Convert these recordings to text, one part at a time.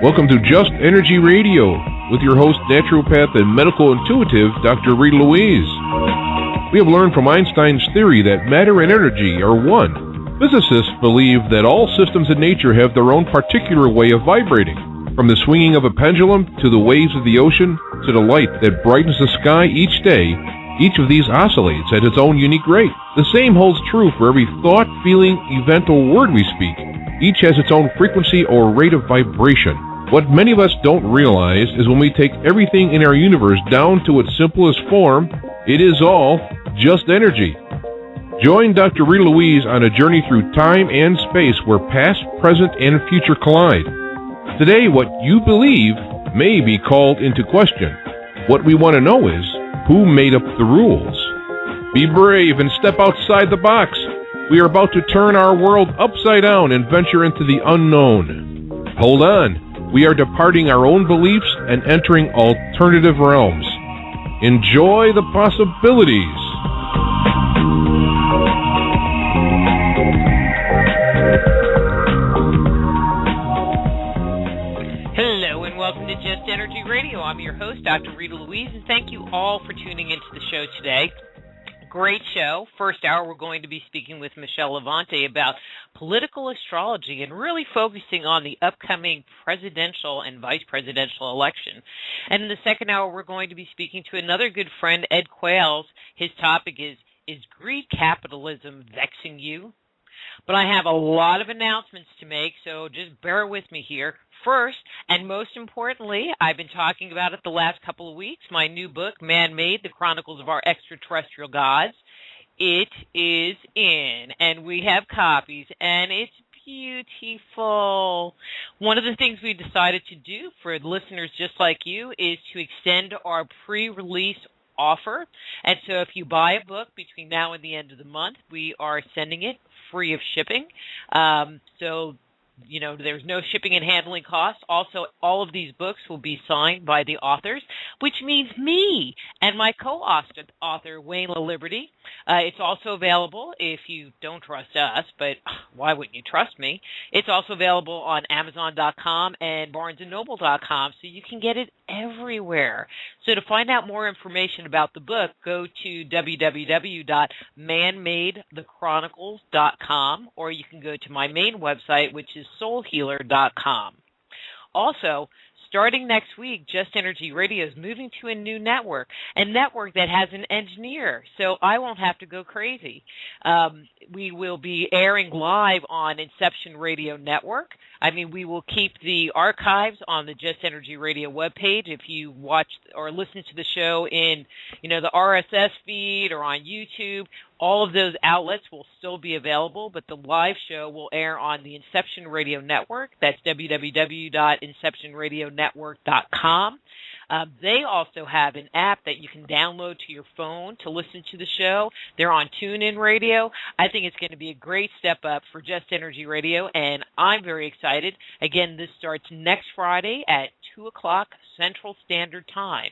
Welcome to Just Energy Radio with your host, naturopath and medical intuitive, Dr. Rita Louise. We have learned from Einstein's theory that matter and energy are one. Physicists believe that all systems in nature have their own particular way of vibrating. From the swinging of a pendulum to the waves of the ocean to the light that brightens the sky each day, each of these oscillates at its own unique rate. The same holds true for every thought, feeling, event, or word we speak. Each has its own frequency or rate of vibration. What many of us don't realize is when we take everything in our universe down to its simplest form, it is all just energy. Join Dr. Rita Louise on a journey through time and space where past, present, and future collide. Today, what you believe may be called into question. What we want to know is, who made up the rules? Be brave and step outside the box. We are about to turn our world upside down and venture into the unknown. Hold on. We are departing our own beliefs and entering alternative realms. Enjoy the possibilities. Hello and welcome to Just Energy Radio. I'm your host, Dr. Rita Louise, and thank you all for tuning into the show today. Great show. First hour, we're going to be speaking with Michele Avanti about political astrology and really focusing on the upcoming presidential and vice presidential election. And in the second hour, we're going to be speaking to another good friend, Ed Quales. His topic is greed capitalism vexing you? But I have a lot of announcements to make, so just bear with me here. First, and most importantly, I've been talking about it the last couple of weeks, my new book, Man-Made, The Chronicles of Our Extraterrestrial Gods. It is in, and we have copies, and it's beautiful. One of the things we decided to do for listeners just like you is to extend our pre-release offer. And so if you buy a book between now and the end of the month, we are sending it free of shipping. There's no shipping and handling costs. Also, all of these books will be signed by the authors, which means me and my co-author, Wayne LaLiberty. It's also available, if you don't trust us, but why wouldn't you trust me? It's also available on Amazon.com and BarnesandNoble.com, so you can get it everywhere. So to find out more information about the book, go to www.manmadethechronicles.com, or you can go to my main website, which is soulhealer.com. Also, starting next week, Just Energy Radio is moving to a new network, a network that has an engineer, so I won't have to go crazy. We will be airing live on Inception Radio Network. We will keep the archives on the Just Energy Radio webpage. If you watch or listen to the show in, the RSS feed or on YouTube, all of those outlets will still be available, but the live show will air on the Inception Radio Network. That's www.inceptionradionetwork.com. They also have an app that you can download to your phone to listen to the show. They're on TuneIn Radio. I think it's going to be a great step up for Just Energy Radio, and I'm very excited. Again, this starts next Friday at 2 o'clock Central Standard Time.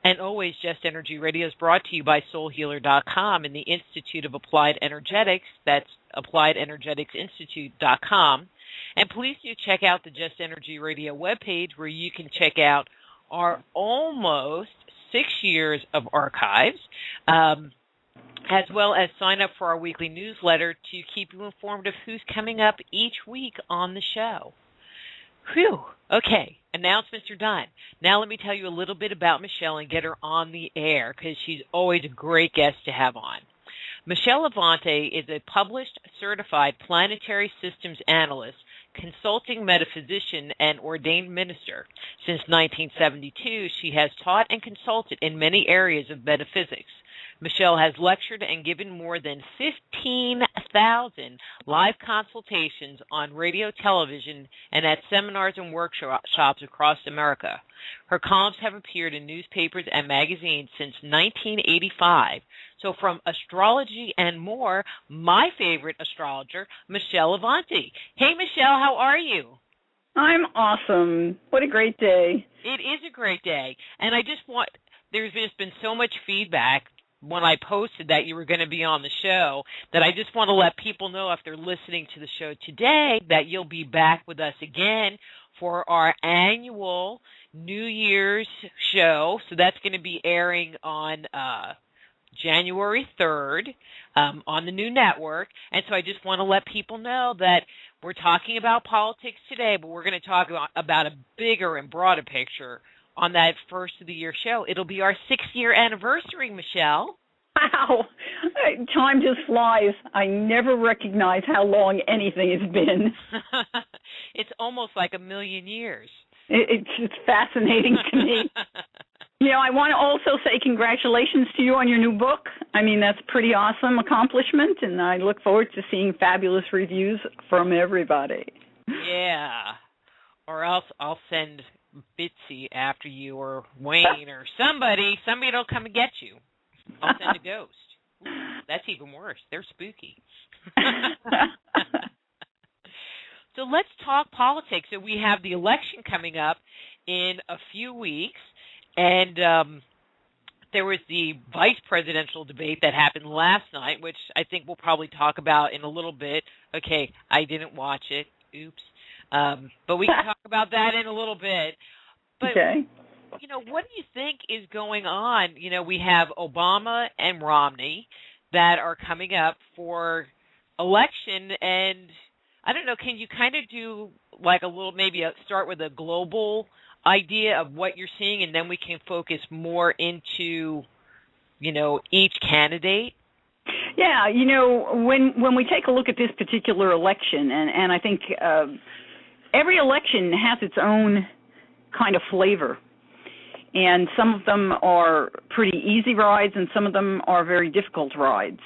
And always, Just Energy Radio is brought to you by soulhealer.com and the Institute of Applied Energetics. That's appliedenergeticsinstitute.com. And please do check out the Just Energy Radio webpage, where you can check out our almost 6 years of archives, as well as sign up for our weekly newsletter to keep you informed of who's coming up each week on the show. Whew. Okay, announcements are done. Now let me tell you a little bit about Michele and get her on the air, because she's always a great guest to have on. Michele Avanti is a published, certified planetary systems analyst, consulting metaphysician, and ordained minister. Since 1972, she has taught and consulted in many areas of metaphysics. Michele has lectured and given more than 15,000 live consultations on radio, television, and at seminars and workshops across America. Her columns have appeared in newspapers and magazines since 1985. So from astrology and more, my favorite astrologer, Michele Avanti. Hey, Michele, how are you? I'm awesome. What a great day. It is a great day. And there's just been so much feedback when I posted that you were going to be on the show that I just want to let people know, if they're listening to the show today, that you'll be back with us again for our annual New Year's show. So that's going to be airing on January 3rd on the new network. And so I just want to let people know that we're talking about politics today, but we're going to talk about a bigger and broader picture on that first of the year show. It'll be our 6-year anniversary, Michele. Wow. Time just flies. I never recognize how long anything has been. It's almost like a million years. It's fascinating to me. I want to also say congratulations to you on your new book. I mean, that's a pretty awesome accomplishment, and I look forward to seeing fabulous reviews from everybody. Yeah. Or else I'll send Bitsy after you, or Wayne, or somebody. Somebody will come and get you. I'll send a ghost. Ooh, that's even worse. They're spooky. So let's talk politics. So we have the election coming up in a few weeks, and there was the vice presidential debate that happened last night, which I think we'll probably talk about in a little bit. Okay, I didn't watch it. Oops. But we can talk about that in a little bit. But, okay. What do you think is going on? We have Obama and Romney that are coming up for election, and I don't know, can you kind of do like a little, start with a global idea of what you're seeing, and then we can focus more into, each candidate? Yeah, when we take a look at this particular election, and I think every election has its own kind of flavor. And some of them are pretty easy rides, and some of them are very difficult rides.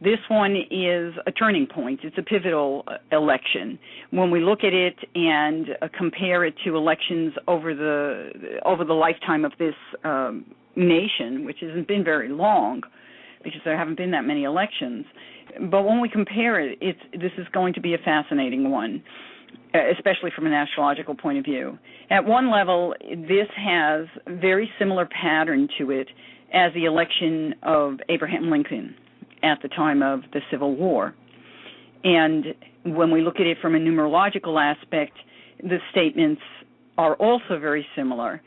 This one is a turning point. It's a pivotal election. When we look at it and compare it to elections over the lifetime of this nation, which hasn't been very long, because there haven't been that many elections. But when we compare it, this is going to be a fascinating one, especially from an astrological point of view. At one level, this has a very similar pattern to it as the election of Abraham Lincoln at the time of the Civil War. And when we look at it from a numerological aspect, the statements are also very similar.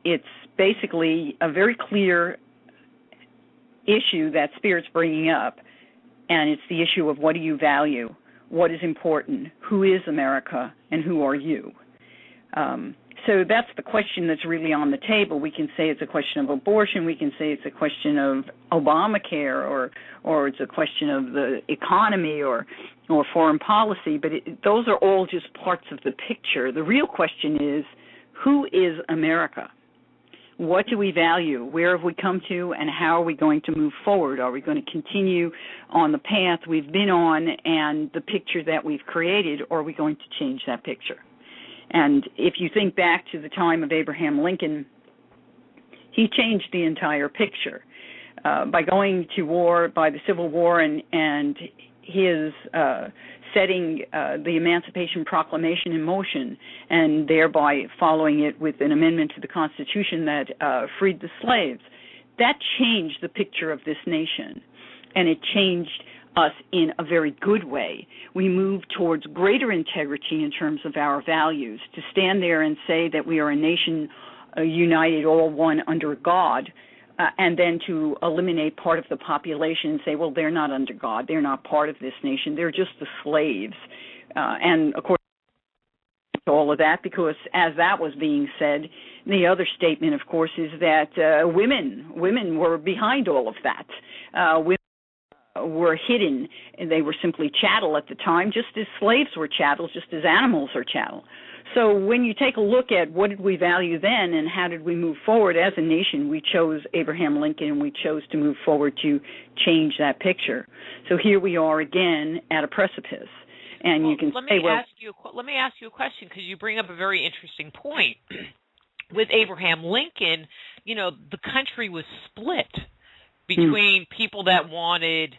It's basically a very clear issue that Spirit's bringing up, and it's the issue of what do you value, what is important, who is America, and who are you? So that's the question that's really on the table. We can say it's a question of abortion. We can say it's a question of Obamacare, or it's a question of the economy or foreign policy. But those are all just parts of the picture. The real question is, who is America? What do we value? Where have we come to, and how are we going to move forward? Are we going to continue on the path we've been on and the picture that we've created, or are we going to change that picture? And if you think back to the time of Abraham Lincoln, he changed the entire picture. By going to war, by the Civil War, and his setting the Emancipation Proclamation in motion, and thereby following it with an amendment to the Constitution that freed the slaves, that changed the picture of this nation, and it changed us in a very good way. We move towards greater integrity in terms of our values. To stand there and say that we are a nation united, all one under God, and then to eliminate part of the population and say, well, they're not under God, they're not part of this nation, they're just the slaves. And, of course, all of that, because as that was being said, the other statement, of course, is that women were behind all of that. Women were hidden, and they were simply chattel at the time, just as slaves were chattel, just as animals are chattel. So when you take a look at what did we value then and how did we move forward as a nation, we chose Abraham Lincoln, and we chose to move forward to change that picture. So here we are again at a precipice. And you can let me ask you a question, because you bring up a very interesting point. With Abraham Lincoln, the country was split between people that wanted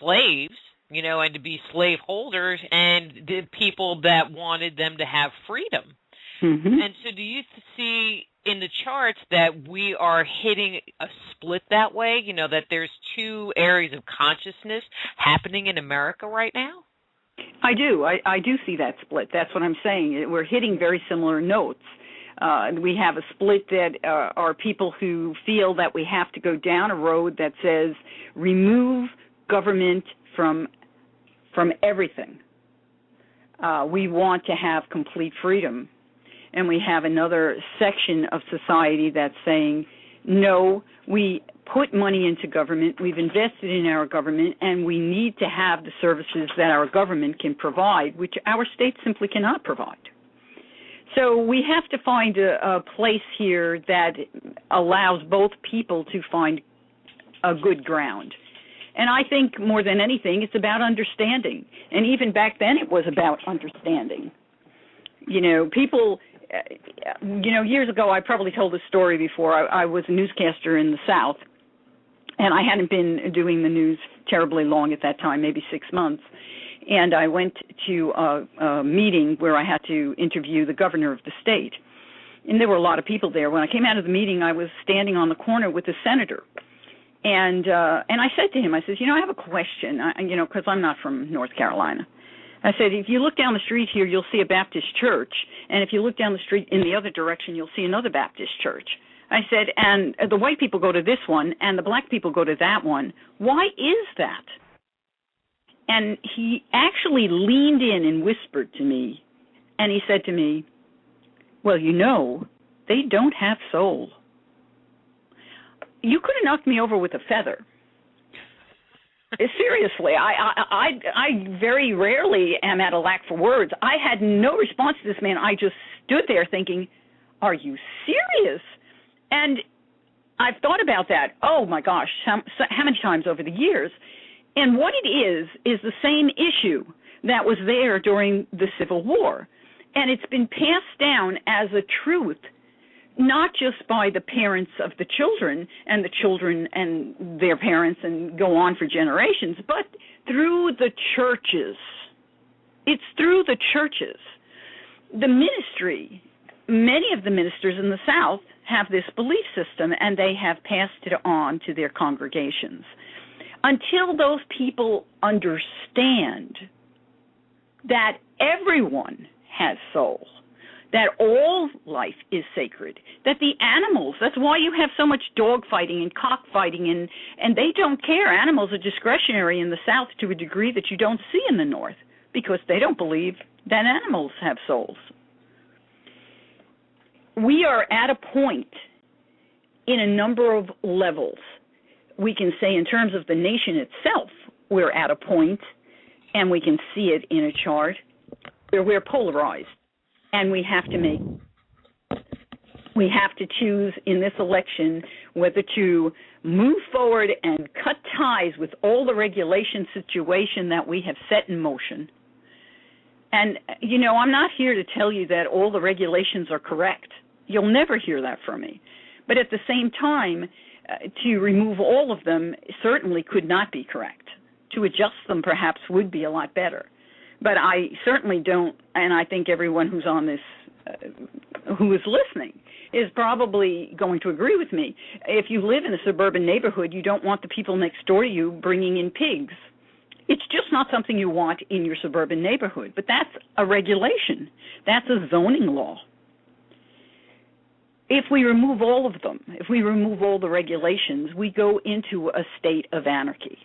slaves, and to be slaveholders, and the people that wanted them to have freedom. Mm-hmm. And so do you see in the charts that we are hitting a split that way, that there's two areas of consciousness happening in America right now? I do. I do see that split. That's what I'm saying. We're hitting very similar notes. We have a split that are people who feel that we have to go down a road that says remove government from everything. We want to have complete freedom. And we have another section of society that's saying, no, we put money into government, we've invested in our government, and we need to have the services that our government can provide, which our state simply cannot provide. So we have to find a place here that allows both people to find a good ground. And I think more than anything, it's about understanding. And even back then, it was about understanding. People... years ago, I probably told this story before. I was a newscaster in the South, and I hadn't been doing the news terribly long at that time, maybe 6 months. And I went to a meeting where I had to interview the governor of the state. And there were a lot of people there. When I came out of the meeting, I was standing on the corner with the senator. And I said to him, I said, I have a question, because I'm not from North Carolina. I said, if you look down the street here, you'll see a Baptist church. And if you look down the street in the other direction, you'll see another Baptist church. I said, and the white people go to this one, and the black people go to that one. Why is that? And he actually leaned in and whispered to me, and he said to me, well, they don't have soul. You could have knocked me over with a feather. Seriously, I very rarely am at a lack for words. I had no response to this man. I just stood there thinking, are you serious? And I've thought about that, oh my gosh, how many times over the years. And what it is the same issue that was there during the Civil War. And it's been passed down as a truth, not just by the parents of the children and the children and their parents and go on for generations, but through the churches. It's through the churches. The ministry, many of the ministers in the South have this belief system, and they have passed it on to their congregations. Until those people understand that everyone has soul, that all life is sacred, that the animals, that's why you have so much dog fighting and cockfighting, and they don't care. Animals are discretionary in the South to a degree that you don't see in the North, because they don't believe that animals have souls. We are at a point in a number of levels. We can say in terms of the nation itself, we're at a point, and we can see it in a chart, where we're polarized. And we have to choose in this election whether to move forward and cut ties with all the regulation situation that we have set in motion. And, I'm not here to tell you that all the regulations are correct. You'll never hear that from me. But at the same time, to remove all of them certainly could not be correct. To adjust them perhaps would be a lot better. But I certainly don't, and I think everyone who's on this, who is listening, is probably going to agree with me. If you live in a suburban neighborhood, you don't want the people next door to you bringing in pigs. It's just not something you want in your suburban neighborhood. But that's a regulation. That's a zoning law. If we remove all of them, if we remove all the regulations, we go into a state of anarchy.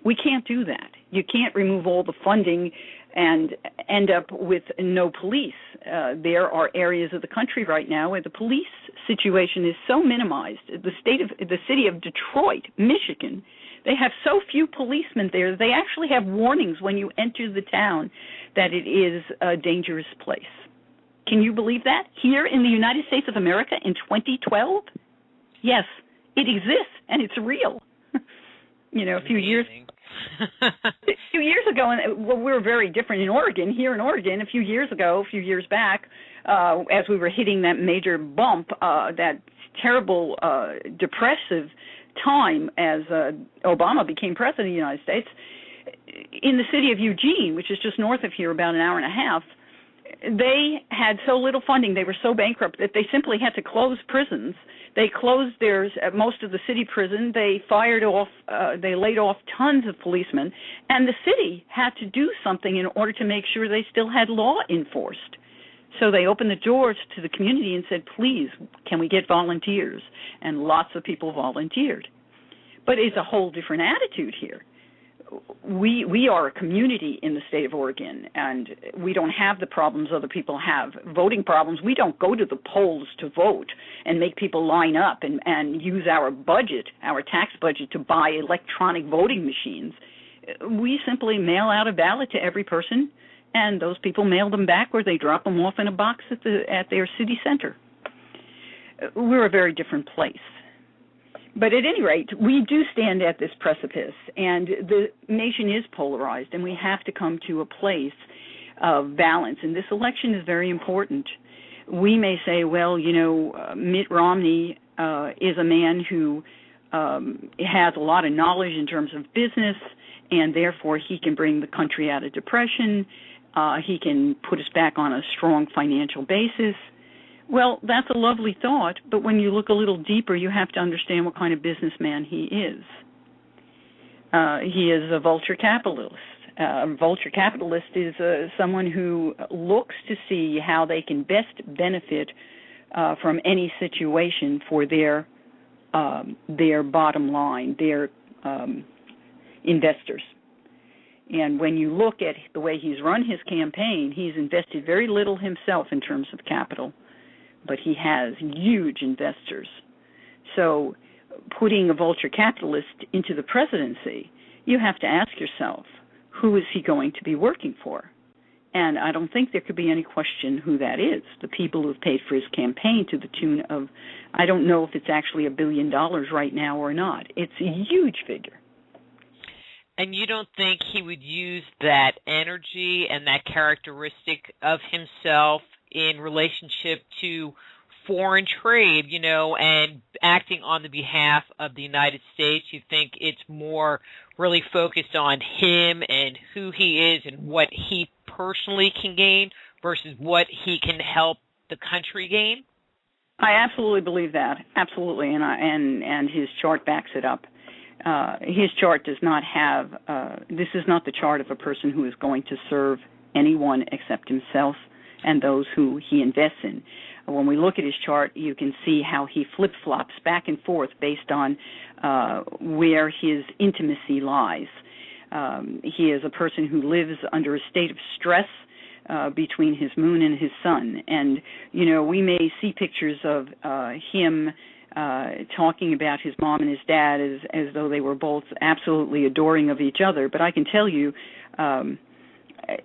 We can't do that. You can't remove all the funding and end up with no police. There are areas of the country right now where the police situation is so minimized. The city of Detroit, Michigan, they have so few policemen there, they actually have warnings when you enter the town that it is a dangerous place. Can you believe that? Here in the United States of America in 2012? Yes, it exists, and it's real. A few years ago, and we were very different in Oregon. Here in Oregon, a few years back, as we were hitting that major bump, that terrible depressive time as Obama became president of the United States, in the city of Eugene, which is just north of here, about an hour and a half, they had so little funding, they were so bankrupt that they simply had to close prisons. They closed most of the city prison. They they laid off tons of policemen, and the city had to do something in order to make sure they still had law enforced. So they opened the doors to the community and said, please, can we get volunteers? And lots of people volunteered. But it's a whole different attitude here. We are a community in the state of Oregon, and we don't have the problems other people have. Voting problems, we don't go to the polls to vote and make people line up and use our budget, our tax budget, to buy electronic voting machines. We simply mail out a ballot to every person, and those people mail them back or they drop them off in a box at their city center. We're a very different place. But at any rate, we do stand at this precipice, and the nation is polarized, and we have to come to a place of balance. And this election is very important. We may say, well, Mitt Romney is a man who has a lot of knowledge in terms of business, and therefore he can bring the country out of depression. He can put us back on a strong financial basis. Well, that's a lovely thought, but when you look a little deeper, you have to understand what kind of businessman he is. He is a vulture capitalist. A vulture capitalist is someone who looks to see how they can best benefit from any situation for their bottom line, their investors. And when you look at the way he's run his campaign, he's invested very little himself in terms of capital, but he has huge investors. So putting a vulture capitalist into the presidency, you have to ask yourself, who is he going to be working for? And I don't think there could be any question who that is. The people who have paid for his campaign to the tune of, I don't know if it's actually $1 billion right now or not. It's a huge figure. And you don't think he would use that energy and that characteristic of himself in relationship to foreign trade, and acting on the behalf of the United States? You think it's more really focused on him and who he is and what he personally can gain versus what he can help the country gain? I absolutely believe that. Absolutely, and his chart backs it up. His chart does not have, this is not the chart of a person who is going to serve anyone except himself and those who he invests in. When we look at his chart, you can see how he flip-flops back and forth based on where his intimacy lies. He is a person who lives under a state of stress between his moon and his sun. And, we may see pictures of him talking about his mom and his dad as though they were both absolutely adoring of each other. But I can tell you,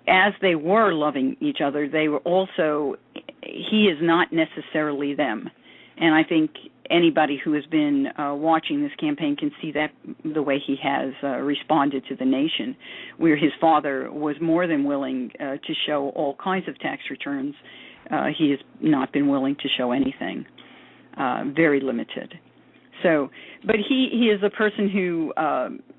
as they were loving each other, they were also, he is not necessarily them. And I think anybody who has been watching this campaign can see that the way he has responded to the nation, where his father was more than willing to show all kinds of tax returns. He has not been willing to show anything, very limited. So, but he is a person who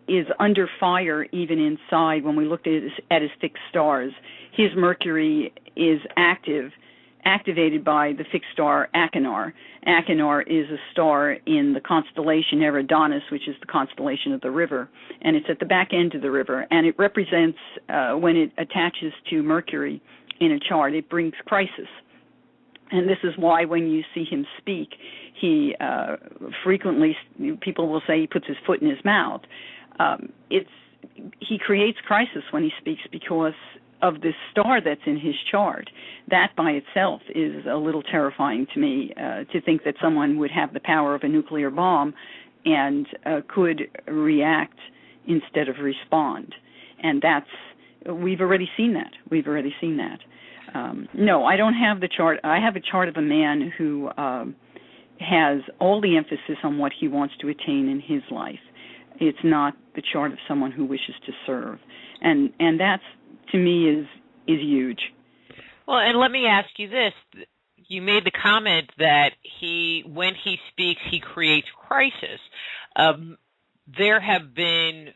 is under fire even inside. When we looked at his fixed stars, his Mercury is activated by the fixed star Achenar. Achenar is a star in the constellation Eridanus, which is the constellation of the river, and it's at the back end of the river, and it represents, when it attaches to Mercury in a chart, it brings crisis. And this is why when you see him speak, he frequently, people will say he puts his foot in his mouth. He creates crisis when he speaks because of this star that's in his chart. That by itself is a little terrifying to me, to think that someone would have the power of a nuclear bomb and could react instead of respond. And we've already seen that. No, I don't have the chart. I have a chart of a man who has all the emphasis on what he wants to attain in his life. It's not the chart of someone who wishes to serve. And that's, to me, is huge. Well, and let me ask you this. You made the comment that when he speaks, he creates crisis. There have been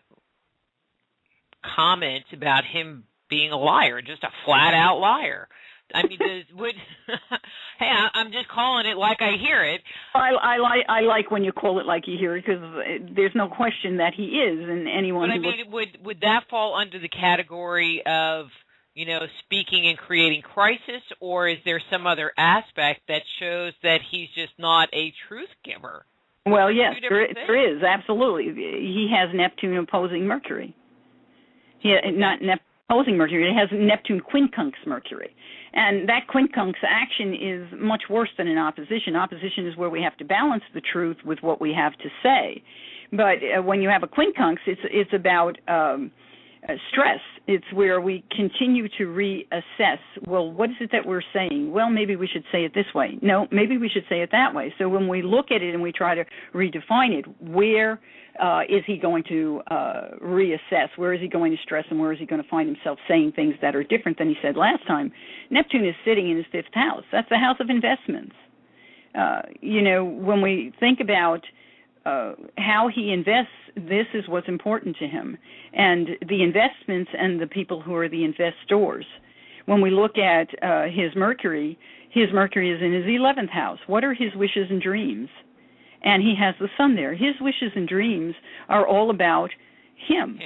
comments about him being a liar, just a flat-out liar. I mean, hey, I'm just calling it like I hear it. I like when you call it like you hear it, because there's no question that he is, and anyone. But I mean, would that fall under the category of, you know, speaking and creating crisis, or is there some other aspect that shows that he's just not a truth giver? Well, yes, there is, absolutely. He has Neptune opposing Mercury. Not Neptune opposing Mercury, it has Neptune quincunx Mercury. And that quincunx action is much worse than an opposition. Opposition is where we have to balance the truth with what we have to say. But when you have a quincunx, it's about stress. It's where we continue to reassess, well, what is it that we're saying? Well, maybe we should say it this way. No, maybe we should say it that way. So when we look at it and we try to redefine it, where is he going to reassess? Where is he going to stress, and where is he going to find himself saying things that are different than he said last time? Neptune is sitting in his fifth house. That's the house of investments. You know, when we think about how he invests, this is what's important to him. And the investments and the people who are the investors. When we look at his Mercury is in his 11th house. What are his wishes and dreams? And he has the sun there. His wishes and dreams are all about him.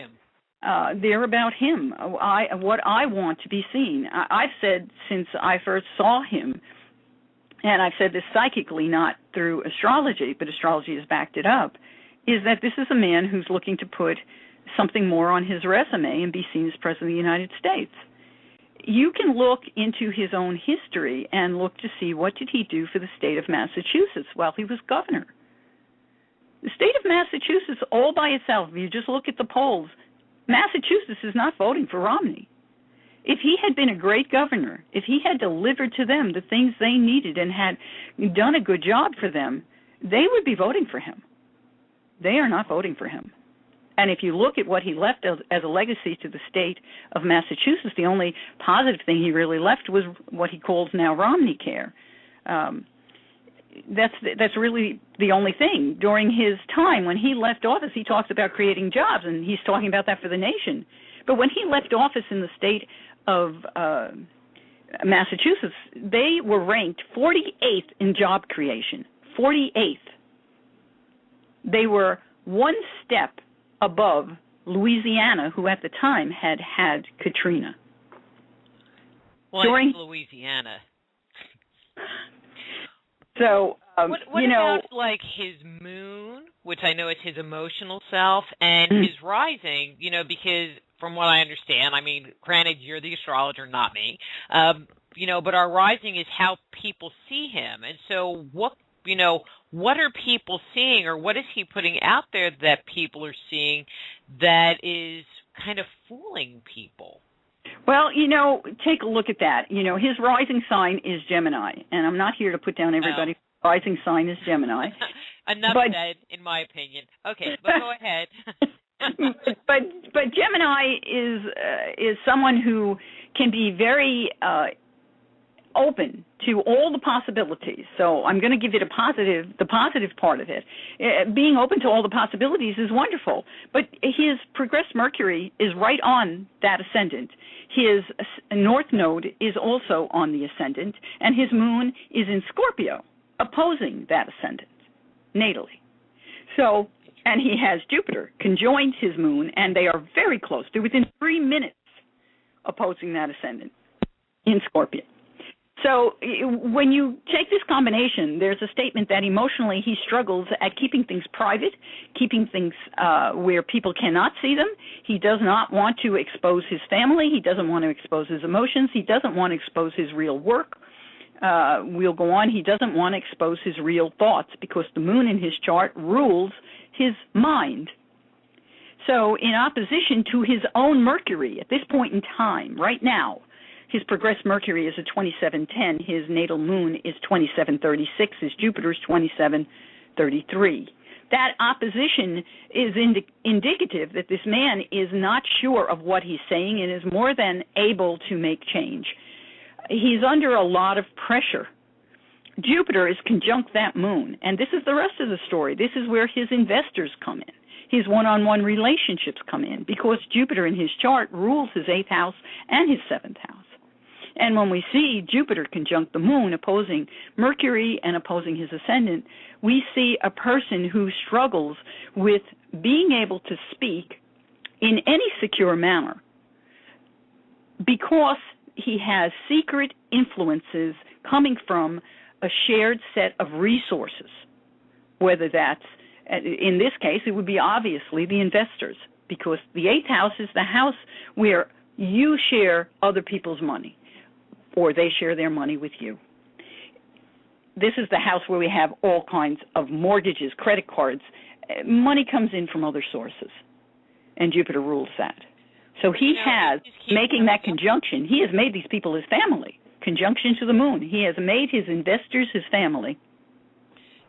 They're about him. What I want to be seen. I've said since I first saw him, and I've said this psychically, not through astrology, but astrology has backed it up, is that this is a man who's looking to put something more on his resume and be seen as President of the United States. You can look into his own history and look to see what did he do for the state of Massachusetts while he was governor. The state of Massachusetts, all by itself, if you just look at the polls, Massachusetts is not voting for Romney. If he had been a great governor, if he had delivered to them the things they needed and had done a good job for them, they would be voting for him. They are not voting for him. And if you look at what he left as a legacy to the state of Massachusetts, the only positive thing he really left was what he calls now Romney Care. That's really the only thing. During his time, when he left office, he talks about creating jobs, and he's talking about that for the nation. But when he left office in the state of Massachusetts, they were ranked 48th in job creation, 48th. They were one step above Louisiana, who at the time had Katrina. Well, during Louisiana. So, what about like his moon, which I know is his emotional self, and his rising? You know, because from what I understand, I mean, granted, you're the astrologer, not me. You know, but our rising is how people see him, and so what are people seeing, or what is he putting out there that people are seeing that is kind of fooling people? Well, you know, take a look at that. You know, his rising sign is Gemini, and I'm not here to put down everybody's rising sign is Gemini. Enough said, in my opinion. Okay, but go ahead. but Gemini is someone who can be very open to all the possibilities. So I'm going to give it the positive part of it. Being open to all the possibilities is wonderful, but his progressed Mercury is right on that ascendant. His north node is also on the ascendant, and his moon is in Scorpio, opposing that ascendant, natally. So, and he has Jupiter conjoined his moon, and they are very close. They're within 3 minutes opposing that ascendant in Scorpio. So when you take this combination, there's a statement that emotionally he struggles at keeping things private, keeping things where people cannot see them. He does not want to expose his family. He doesn't want to expose his emotions. He doesn't want to expose his real work. We'll go on. He doesn't want to expose his real thoughts because the moon in his chart rules his mind. So in opposition to his own Mercury at this point in time, right now, his progressed Mercury is at 2710. His natal moon is 2736. His Jupiter is 2733. That opposition is indicative that this man is not sure of what he's saying and is more than able to make change. He's under a lot of pressure. Jupiter is conjunct that moon, and this is the rest of the story. This is where his investors come in. his one-on-one relationships come in, because Jupiter in his chart rules his 8th house and his 7th house. And when we see Jupiter conjunct the moon, opposing Mercury and opposing his ascendant, we see a person who struggles with being able to speak in any secure manner because he has secret influences coming from a shared set of resources, whether that's, in this case, it would be obviously the investors, because the 8th house is the house where you share other people's money, or they share their money with you. This is the house where we have all kinds of mortgages, credit cards. Money comes in from other sources, and Jupiter rules that. So he has, making that conjunction, he has made these people his family. Conjunction to the moon. He has made his investors his family.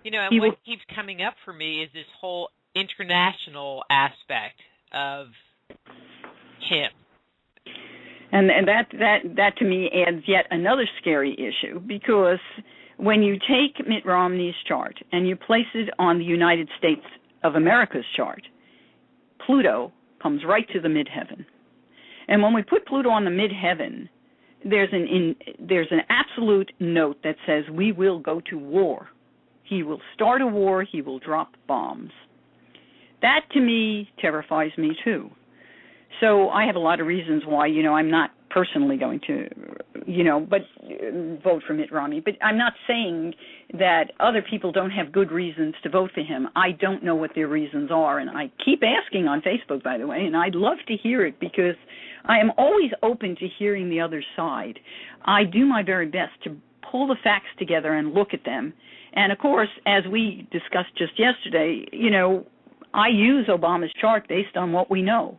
And what keeps coming up for me is this whole international aspect of him. And that to me adds yet another scary issue, because when you take Mitt Romney's chart and you place it on the United States of America's chart, Pluto comes right to the midheaven. And when we put Pluto on the midheaven, there's an absolute note that says we will go to war. He will start a war. He will drop bombs. That, to me, terrifies me, too. So I have a lot of reasons why, I'm not personally going to, but vote for Mitt Romney. But I'm not saying that other people don't have good reasons to vote for him. I don't know what their reasons are. And I keep asking on Facebook, by the way, and I'd love to hear it, because I am always open to hearing the other side. I do my very best to pull the facts together and look at them. And, of course, as we discussed just yesterday, I use Obama's chart based on what we know.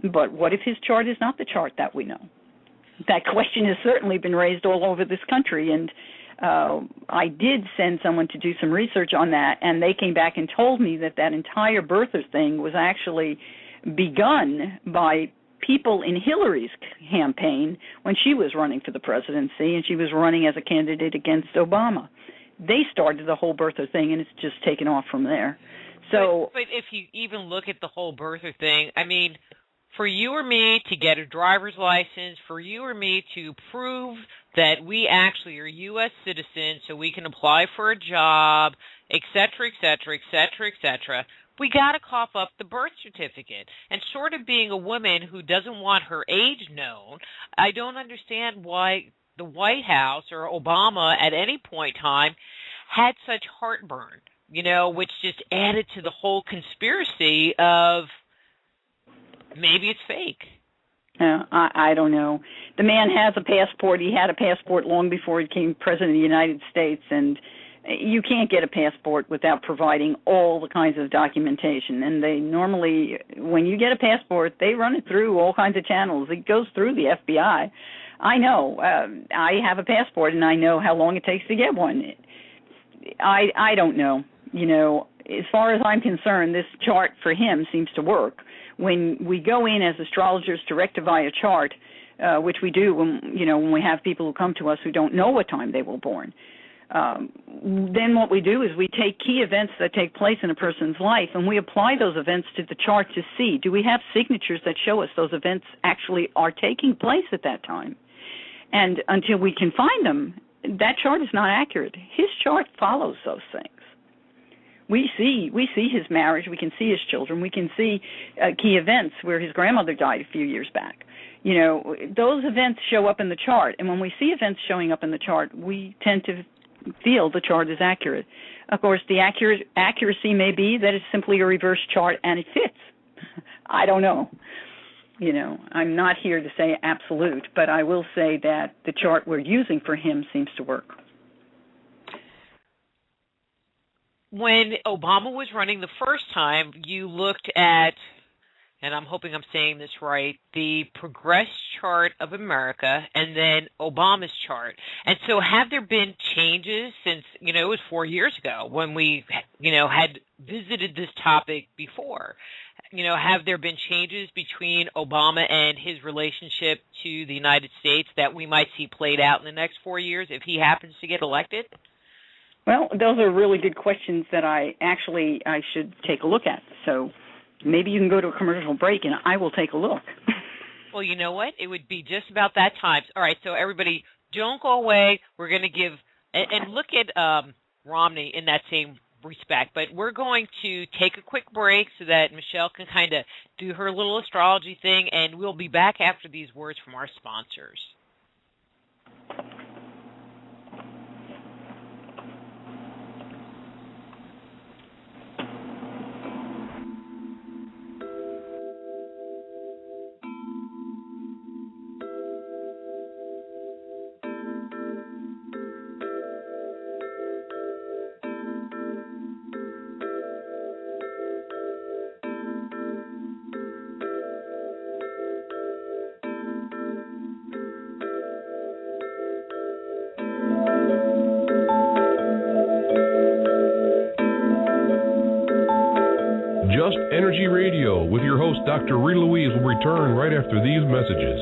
But what if his chart is not the chart that we know? That question has certainly been raised all over this country, and I did send someone to do some research on that, and they came back and told me that entire birther thing was actually begun by people in Hillary's campaign when she was running for the presidency, and she was running as a candidate against Obama. They started the whole birther thing, and it's just taken off from there. So, but if you even look at the whole birther thing, I mean, for you or me to get a driver's license, for you or me to prove that we actually are U.S. citizens so we can apply for a job, et cetera, et cetera, et cetera, et cetera, we got to cough up the birth certificate. And short of being a woman who doesn't want her age known, I don't understand why the White House or Obama at any point in time had such heartburn, which just added to the whole conspiracy of maybe it's fake. I don't know. The man has a passport. He had a passport long before he became president of the United States, and you can't get a passport without providing all the kinds of documentation. And they normally, when you get a passport, they run it through all kinds of channels. It goes through the FBI. I know. I have a passport, and I know how long it takes to get one. I don't know. As far as I'm concerned, this chart for him seems to work. When we go in as astrologers to rectify a chart, which we do when we have people who come to us who don't know what time they were born, then what we do is we take key events that take place in a person's life, and we apply those events to the chart to see, do we have signatures that show us those events actually are taking place at that time? And until we can find them, that chart is not accurate. His chart follows those things. We see his marriage. We can see his children. We can see key events where his grandmother died a few years back. Those events show up in the chart. And when we see events showing up in the chart, we tend to feel the chart is accurate. Of course, the accuracy may be that it's simply a reverse chart and it fits. I don't know. I'm not here to say absolute, but I will say that the chart we're using for him seems to work. When Obama was running the first time, you looked at, and I'm hoping I'm saying this right, the progressed chart of America and then Obama's chart. And so have there been changes since, it was 4 years ago when we, had visited this topic before? Have there been changes between Obama and his relationship to the United States that we might see played out in the next 4 years if he happens to get elected? Well, those are really good questions that I should take a look at. So maybe you can go to a commercial break, and I will take a look. Well, you know what? It would be just about that time. All right, so everybody, don't go away. We're going to give and look at Romney in that same respect, but we're going to take a quick break so that Michele can kind of do her little astrology thing, and we'll be back after these words from our sponsors. Just Energy Radio with your host, Dr. Rita Louise, will return right after these messages.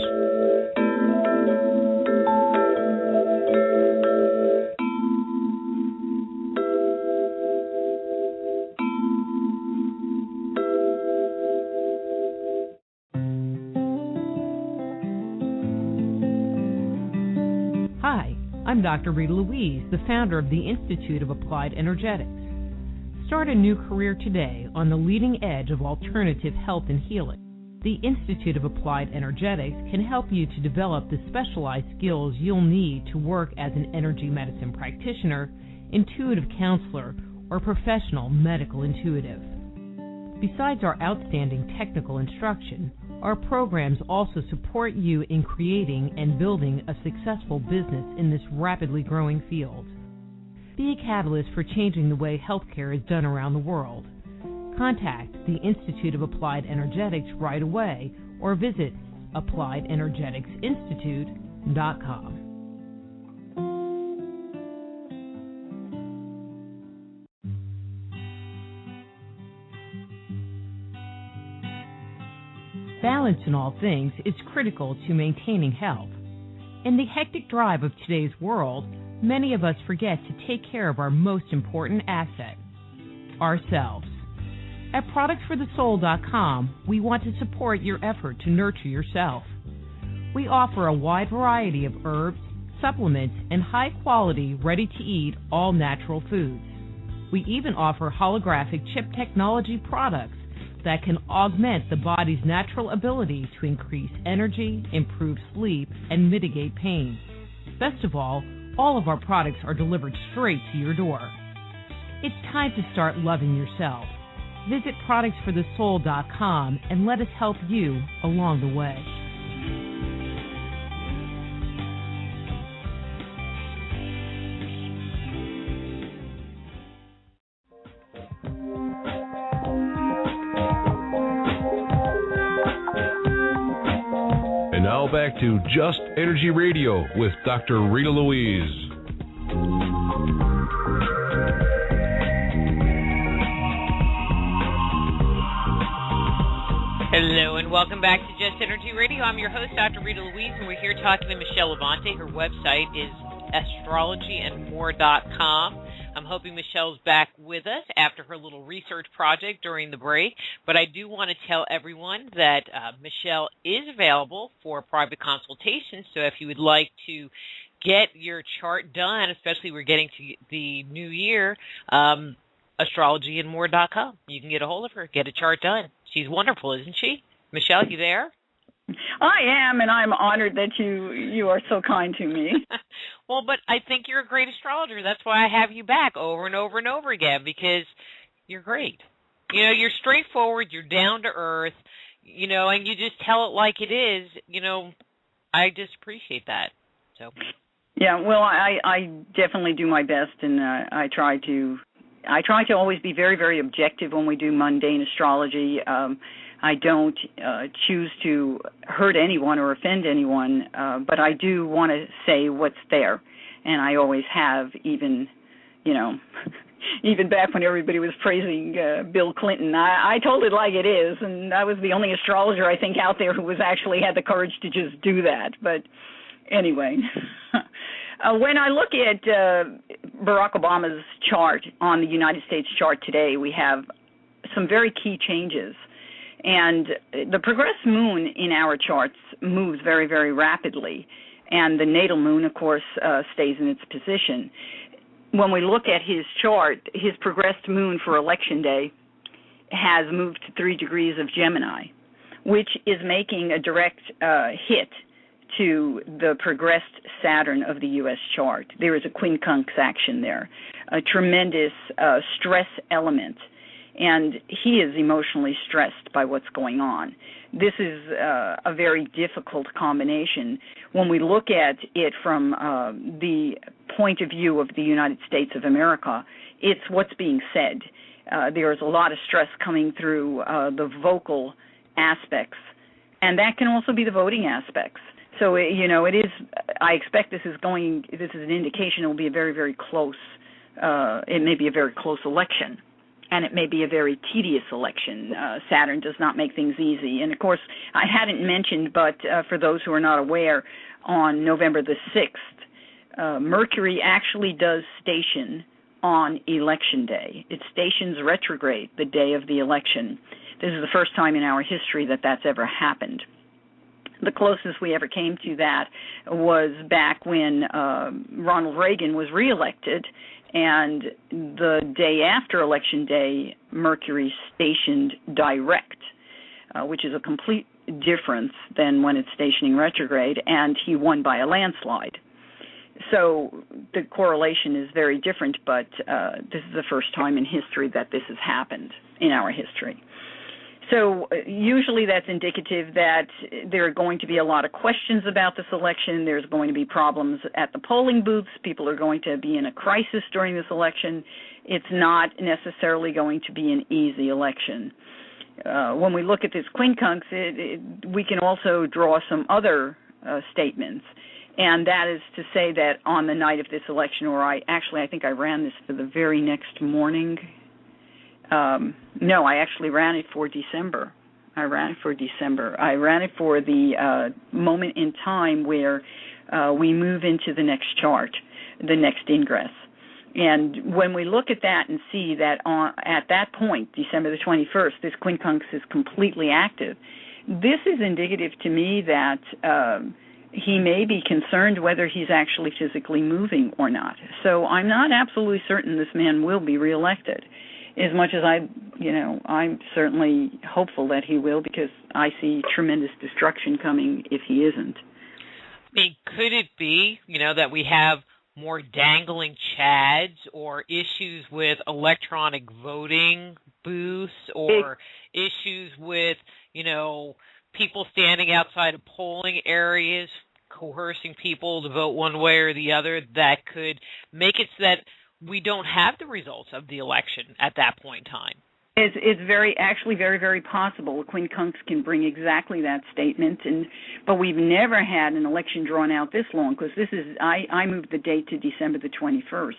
Hi, I'm Dr. Rita Louise, the founder of the Institute of Applied Energetics. Start a new career today on the leading edge of alternative health and healing. The Institute of Applied Energetics can help you to develop the specialized skills you'll need to work as an energy medicine practitioner, intuitive counselor, or professional medical intuitive. Besides our outstanding technical instruction, our programs also support you in creating and building a successful business in this rapidly growing field. Be a catalyst for changing the way healthcare is done around the world. Contact the Institute of Applied Energetics right away or visit appliedenergeticsinstitute.com. Balance in all things is critical to maintaining health. In the hectic drive of today's world, many of us forget to take care of our most important asset, ourselves. At productsforthesoul.com, we want to support your effort to nurture yourself. We offer a wide variety of herbs, supplements, and high-quality, ready-to-eat, all-natural foods. We even offer holographic chip technology products that can augment the body's natural ability to increase energy, improve sleep, and mitigate pain. Best of all of our products are delivered straight to your door. It's time to start loving yourself. Visit productsforthesoul.com and let us help you along the way. And now back to Just Energy Radio with Dr. Rita Louise. Hello and welcome back to Just Energy Radio. I'm your host, Dr. Rita Louise, and we're here talking to Michele Avanti. Her website is astrologyandmore.com. I'm hoping Michelle's back with us after her little research project during the break. But I do want to tell everyone that Michele is available for private consultations. So if you would like to get your chart done, especially we're getting to the new year, astrologyandmore.com. You can get a hold of her, get a chart done. She's wonderful, isn't she? Michele, you there? I am, and I'm honored that you are so kind to me. Well, but I think you're a great astrologer. That's why I have you back over and over and over again, because you're great. You know, you're straightforward, you're down to earth, you know, and you just tell it like it is. You know, I just appreciate that. So. Yeah, well, I definitely do my best, and I try to always be very, very objective when we do mundane astrology. I don't choose to hurt anyone or offend anyone, but I do want to say what's there, and I always have, even back when everybody was praising Bill Clinton. I told it like it is, and I was the only astrologer, I think, out there who was actually had the courage to just do that. But anyway, when I look at Barack Obama's chart on the United States chart today, we have some very key changes. And the progressed moon in our charts moves very, very rapidly, and the natal moon, of course, stays in its position. When we look at his chart, his progressed moon for election day has moved to 3 degrees of Gemini, which is making a direct hit to the progressed Saturn of the U.S. chart. There is a quincunx action there, a tremendous stress element, and he is emotionally stressed by what's going on. This is a very difficult combination. When we look at it from the point of view of the United States of America, it's what's being said. There's a lot of stress coming through the vocal aspects, and that can also be the voting aspects. So, it is, I expect this is an indication it will be a very, very close, it may be a very close election, and it may be a very tedious election. Saturn does not make things easy. And, of course, I hadn't mentioned, but for those who are not aware, on November the 6th, Mercury actually does station on Election Day. It stations retrograde the day of the election. This is the first time in our history that that's ever happened. The closest we ever came to that was back when Ronald Reagan was reelected, and the day after Election Day, Mercury stationed direct, which is a complete difference than when it's stationing retrograde, and he won by a landslide. So the correlation is very different, but this is the first time in history that this has happened in our history. So usually that's indicative that there are going to be a lot of questions about this election. There's going to be problems at the polling booths. People are going to be in a crisis during this election. It's not necessarily going to be an easy election. When we look at this quincunx, we can also draw some other statements, and that is to say that on the night of this election, or I think I ran this for the very next morning. No, I actually ran it for December. I ran it for the moment in time where we move into the next chart, the next ingress. And when we look at that and see that at that point, December the 21st, this quincunx is completely active, this is indicative to me that he may be concerned whether he's actually physically moving or not. So I'm not absolutely certain this man will be reelected. As much as I'm certainly hopeful that he will, because I see tremendous destruction coming if he isn't. I mean, could it be, that we have more dangling chads or issues with electronic voting booths or issues with, people standing outside of polling areas, coercing people to vote one way or the other, that could make it so that we don't have the results of the election at that point in time? It's very, very possible. Quincunx can bring exactly that statement, but we've never had an election drawn out this long, because I moved the date to December the 21st.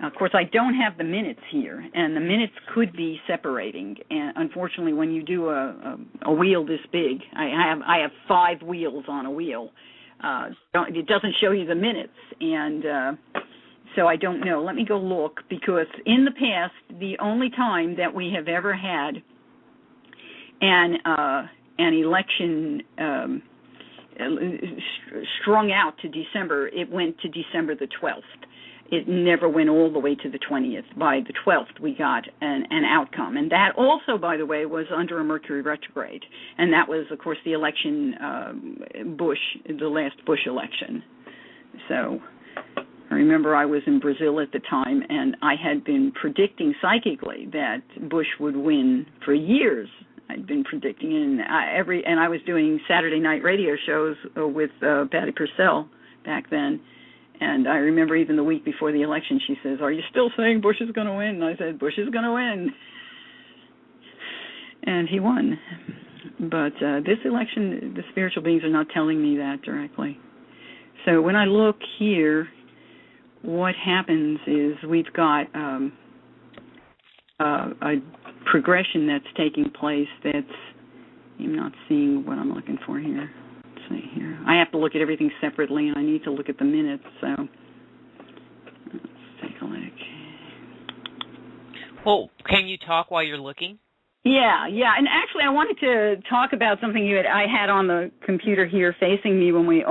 Of course, I don't have the minutes here, and the minutes could be separating. And unfortunately, when you do a wheel this big, I have 5 wheels on a wheel. It doesn't show you the minutes, and so I don't know. Let me go look, because in the past, the only time that we have ever had an election strung out to December, it went to December the 12th. It never went all the way to the 20th. By the 12th, we got an outcome. And that also, by the way, was under a Mercury retrograde. And that was, of course, the election, the last Bush election. So I remember I was in Brazil at the time, and I had been predicting psychically that Bush would win for years. I'd been predicting it, and I was doing Saturday night radio shows with Patty Purcell back then. And I remember even the week before the election, she says, "Are you still saying Bush is going to win?" And I said, "Bush is going to win." And he won. But this election, the spiritual beings are not telling me that directly. So when I look here, what happens is we've got a progression that's taking place that's, I'm not seeing what I'm looking for here. Let's see here. I have to look at everything separately, and I need to look at the minutes, so let's take a look. Well, can you talk while you're looking? Yeah, and actually I wanted to talk about something I had on the computer here facing me when we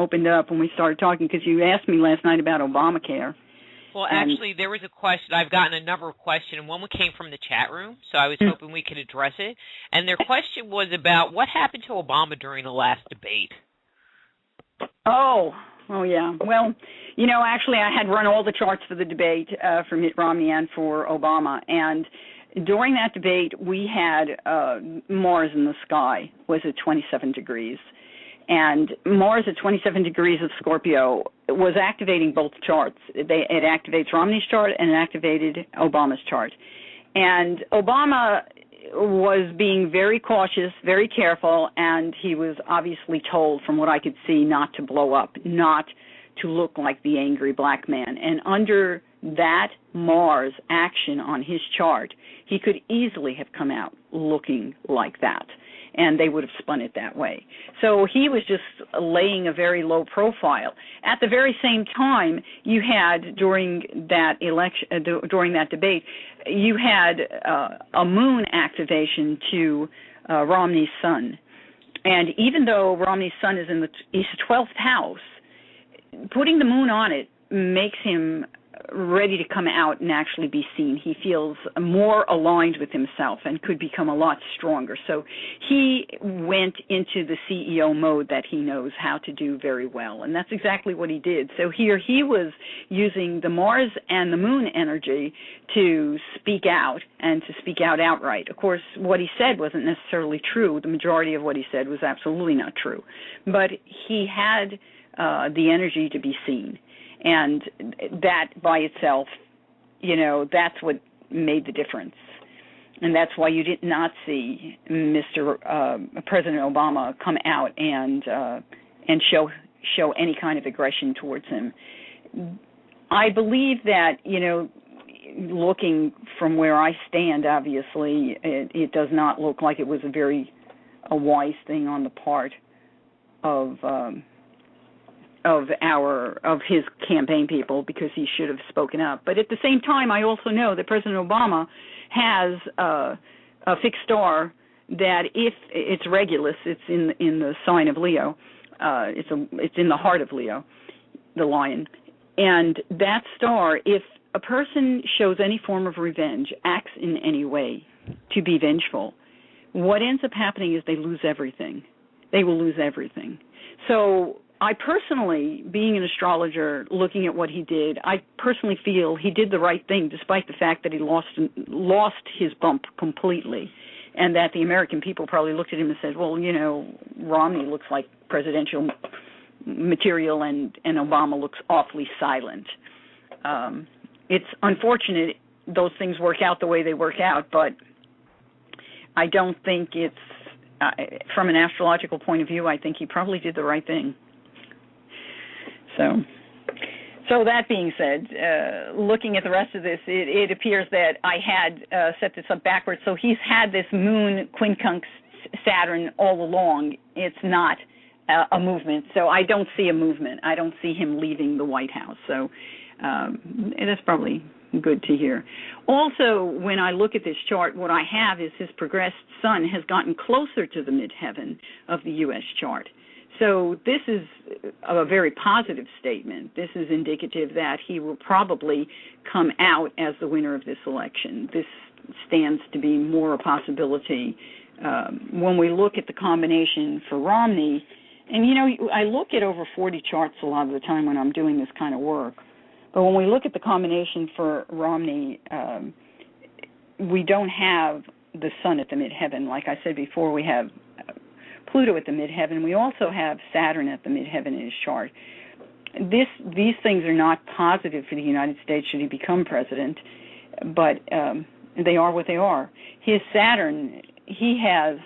started talking, because you asked me last night about Obamacare. Well, actually, there was a question. I've gotten a number of questions, and one came from the chat room, so I was hoping we could address it. And their question was about what happened to Obama during the last debate. Oh, yeah. Well, actually I had run all the charts for the debate for Mitt Romney and for Obama, and during that debate, we had Mars in the sky was at 27 degrees. And Mars at 27 degrees of Scorpio was activating both charts. It activates Romney's chart and it activated Obama's chart. And Obama was being very cautious, very careful, and he was obviously told, from what I could see, not to blow up, not to look like the angry black man. And under that Mars action on his chart, he could easily have come out looking like that, and they would have spun it that way. So he was just laying a very low profile. At the very same time, you had during that election, during that debate, you had a moon activation to Romney's sun. And even though Romney's sun is in his 12th house, putting the moon on it makes him ready to come out and actually be seen. He feels more aligned with himself and could become a lot stronger. So he went into the CEO mode that he knows how to do very well, and that's exactly what he did. So here he was using the Mars and the moon energy to speak out and to speak out outright. Of course, what he said wasn't necessarily true. The majority of what he said was absolutely not true. But he had the energy to be seen. And that by itself, that's what made the difference. And that's why you did not see President Obama come out and show any kind of aggression towards him. I believe that, looking from where I stand, obviously, it does not look like it was a wise thing on the part of his campaign people, because he should have spoken up. But at the same time, I also know that President Obama has a fixed star that, if it's Regulus, it's in the sign of Leo. It's in the heart of Leo, the lion. And that star, if a person shows any form of revenge, acts in any way to be vengeful, what ends up happening is they lose everything. They will lose everything. So I personally, being an astrologer, looking at what he did, I personally feel he did the right thing, despite the fact that he lost his bump completely, and that the American people probably looked at him and said, well, Romney looks like presidential material, and Obama looks awfully silent. It's unfortunate those things work out the way they work out, but I don't think it's, from an astrological point of view, I think he probably did the right thing. So that being said, looking at the rest of this, it appears that I had set this up backwards. So he's had this moon quincunx Saturn all along. It's not a movement. So I don't see a movement. I don't see him leaving the White House. So that's probably good to hear. Also, when I look at this chart, what I have is his progressed sun has gotten closer to the midheaven of the U.S. chart. So this is a very positive statement. This is indicative that he will probably come out as the winner of this election. This stands to be more a possibility. When we look at the combination for Romney, and I look at over 40 charts a lot of the time when I'm doing this kind of work, but when we look at the combination for Romney, we don't have the sun at the midheaven. Like I said before, we have Pluto at the midheaven. We also have Saturn at the midheaven in his chart. These things are not positive for the United States should he become president, but they are what they are. His Saturn, he has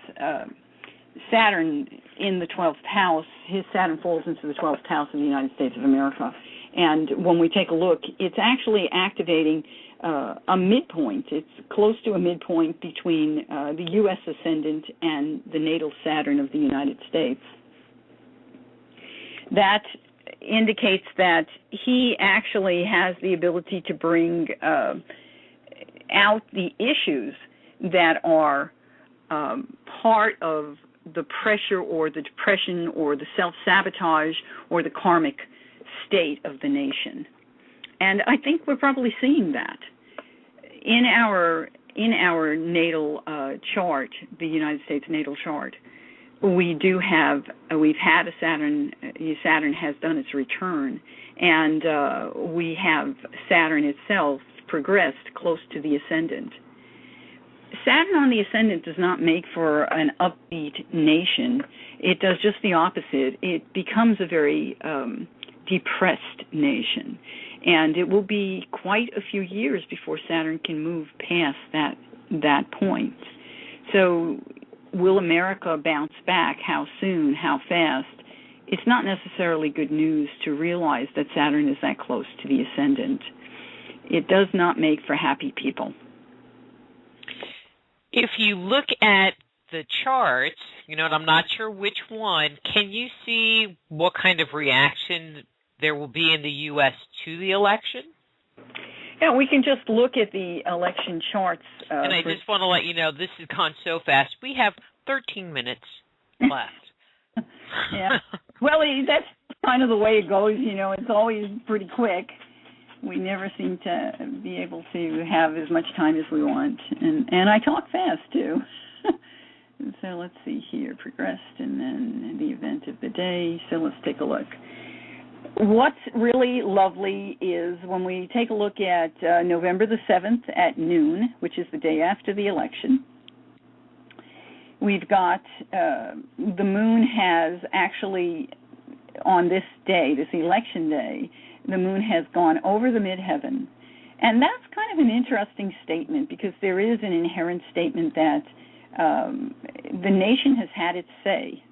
Saturn in the 12th house. His Saturn falls into the 12th house of the United States of America. And when we take a look, it's actually activating a midpoint. It's close to a midpoint between the U.S. ascendant and the natal Saturn of the United States. That indicates that he actually has the ability to bring out the issues that are part of the pressure or the depression or the self-sabotage or the karmic state of the nation. And I think we're probably seeing that. In our natal chart, the United States natal chart, we've had a Saturn has done its return, and we have Saturn itself progressed close to the ascendant. Saturn on the ascendant does not make for an upbeat nation. It does just the opposite. It becomes a very depressed nation. And it will be quite a few years before Saturn can move past that point. So will America bounce back? How soon? How fast? It's not necessarily good news to realize that Saturn is that close to the ascendant. It does not make for happy people. If you look at the charts, I'm not sure which one, can you see what kind of reaction there will be in the U.S. to the election? Yeah, we can just look at the election charts. And I just want to let you know, this has gone so fast. We have 13 minutes left. Yeah. Well, that's kind of the way it goes. It's always pretty quick. We never seem to be able to have as much time as we want. And I talk fast, too. So let's see here, progressed, and then the event of the day. So let's take a look. What's really lovely is when we take a look at November the 7th at noon, which is the day after the election, we've got the moon has actually, on this day, this election day, the moon has gone over the midheaven. And that's kind of an interesting statement because there is an inherent statement that the nation has had its say.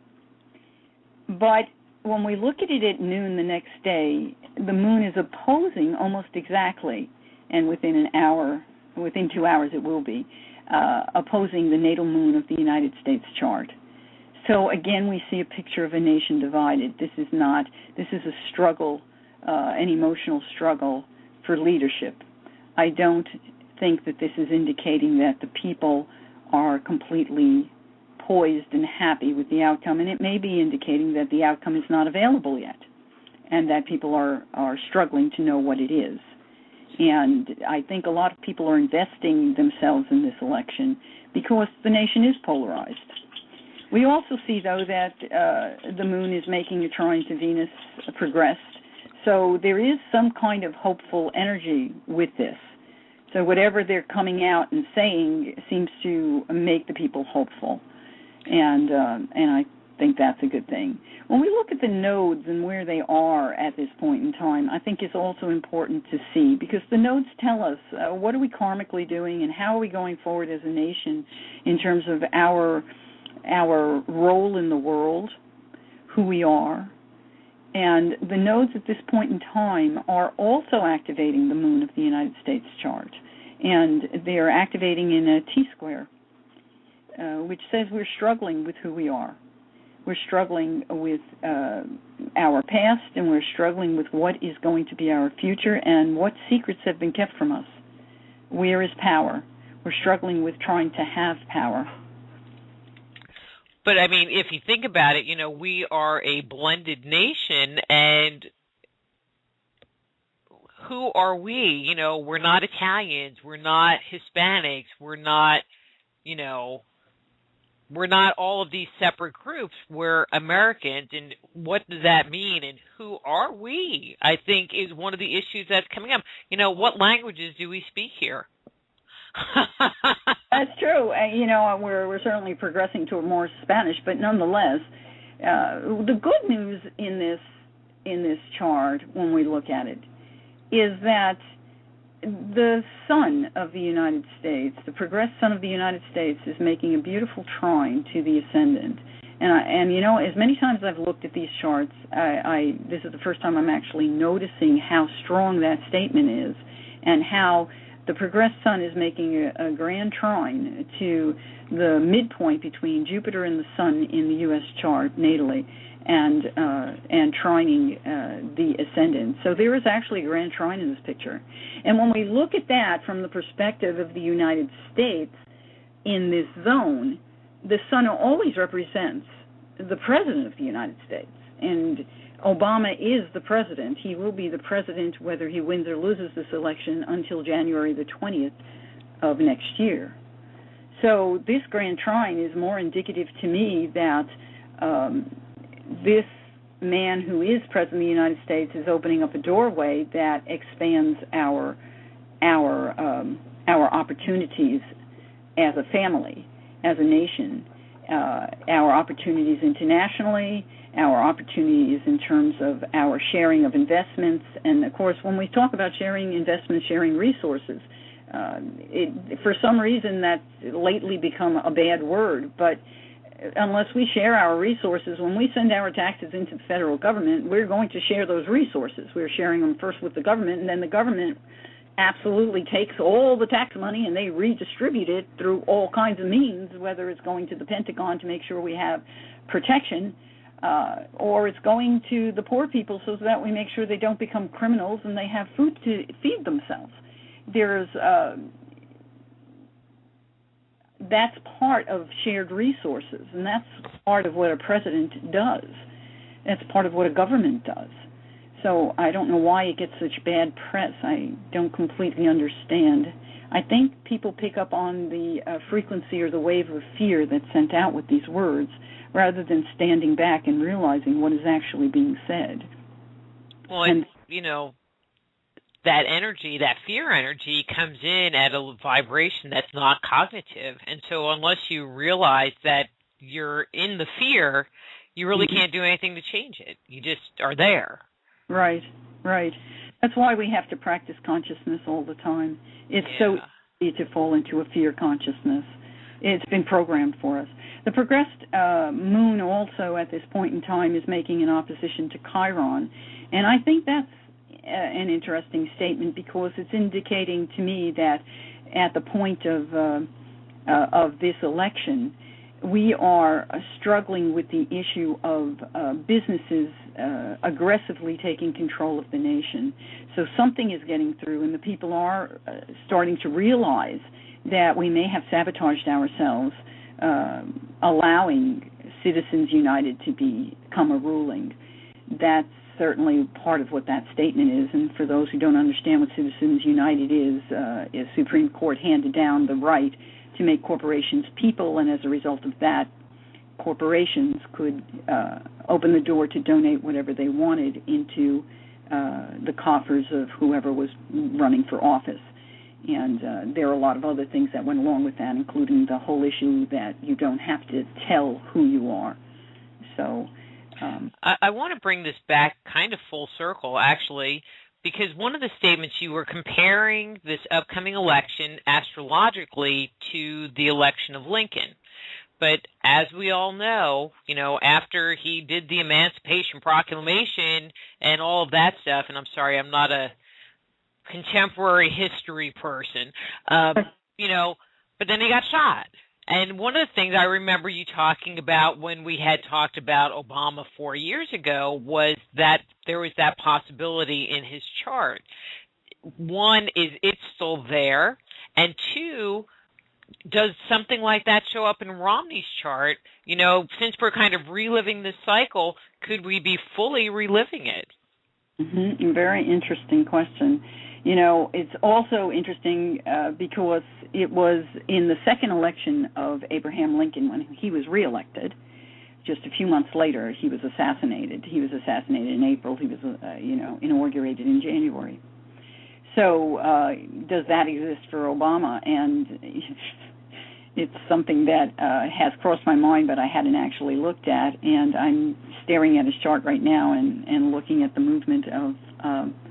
But when we look at it at noon the next day, the moon is opposing almost exactly, and within 2 hours it will be, opposing the natal moon of the United States chart. So again, we see a picture of a nation divided. This is a struggle, an emotional struggle for leadership. I don't think that this is indicating that the people are completely poised and happy with the outcome, and it may be indicating that the outcome is not available yet and that people are struggling to know what it is. And I think a lot of people are investing themselves in this election because the nation is polarized. We also see, though, that the moon is making a trine to Venus progressed, so there is some kind of hopeful energy with this. So whatever they're coming out and saying seems to make the people hopeful. And I think that's a good thing. When we look at the nodes and where they are at this point in time, I think it's also important to see, because the nodes tell us what are we karmically doing and how are we going forward as a nation in terms of our role in the world, who we are. And the nodes at this point in time are also activating the moon of the United States chart. And they are activating in a T-square, which says we're struggling with who we are. We're struggling with our past, and we're struggling with what is going to be our future and what secrets have been kept from us. Where is power? We're struggling with trying to have power. But, I mean, if you think about it, we are a blended nation, and who are we? We're not Italians. We're not Hispanics. We're not, we're not all of these separate groups. We're Americans, and what does that mean, and who are we, I think, is one of the issues that's coming up. What languages do we speak here? That's true. We're certainly progressing to more Spanish, but nonetheless, the good news in this chart, when we look at it, is that the sun of the United States, the progressed sun of the United States, is making a beautiful trine to the ascendant. And as many times I've looked at these charts, this is the first time I'm actually noticing how strong that statement is, and how the progressed sun is making a grand trine to the midpoint between Jupiter and the sun in the U.S. chart natally, and trining the ascendant. So there is actually a grand trine in this picture. And when we look at that from the perspective of the United States in this zone, the sun always represents the President of the United States, and Obama is the President. He will be the President whether he wins or loses this election until January the 20th of next year. So this Grand Trine is more indicative to me that this man who is President of the United States is opening up a doorway that expands our opportunities as a family, as a nation, our opportunities internationally, our opportunities in terms of our sharing of investments. And, of course, when we talk about sharing investments, sharing resources, for some reason that's lately become a bad word, but unless we share our resources, when we send our taxes into the federal government, we're going to share those resources. We're sharing them first with the government, and then the government absolutely takes all the tax money and they redistribute it through all kinds of means, whether it's going to the Pentagon to make sure we have protection, or it's going to the poor people so that we make sure they don't become criminals and they have food to feed themselves. That's part of shared resources, and that's part of what a president does. That's part of what a government does. So I don't know why it gets such bad press. I don't completely understand. I think people pick up on the frequency or the wave of fear that's sent out with these words rather than standing back and realizing what is actually being said. Well, and you know, that energy, that fear energy, comes in at a vibration that's not cognitive. And so unless you realize that you're in the fear, you really can't do anything to change it. You just are there. Right, right. That's why we have to practice consciousness all the time. It's so easy to fall into a fear consciousness. It's been programmed for us. The progressed moon also at this point in time is making an opposition to Chiron. And I think that's an interesting statement because it's indicating to me that at the point of this election, we are struggling with the issue of businesses aggressively taking control of the nation. So something is getting through, and the people are starting to realize that we may have sabotaged ourselves, allowing Citizens United to become a ruling. That's certainly part of what that statement is. And for those who don't understand what Citizens United is Supreme Court handed down the right to make corporations people, and as a result of that, corporations could open the door to donate whatever they wanted into the coffers of whoever was running for office. And there are a lot of other things that went along with that, including the whole issue that you don't have to tell who you are. So I want to bring this back kind of full circle, actually, because one of the statements you were comparing this upcoming election astrologically to the election of Lincoln. But as we all know, you know, after he did the Emancipation Proclamation and all of that stuff, and I'm sorry, I'm not a contemporary history person, you know, but then he got shot. And one of the things I remember you talking about when we had talked about Obama 4 years ago was that there was that possibility in his chart. One, is it still there? And two, does something like that show up in Romney's chart? You know, since we're kind of reliving this cycle, could we be fully reliving it? Mm-hmm. Very interesting question. You know, it's also interesting because it was in the second election of Abraham Lincoln when he was reelected. Just a few months later, he was assassinated. He was assassinated in April. He was, inaugurated in January. So does that exist for Obama? And it's something that has crossed my mind, but I hadn't actually looked at. And I'm staring at his chart right now and looking at the movement of...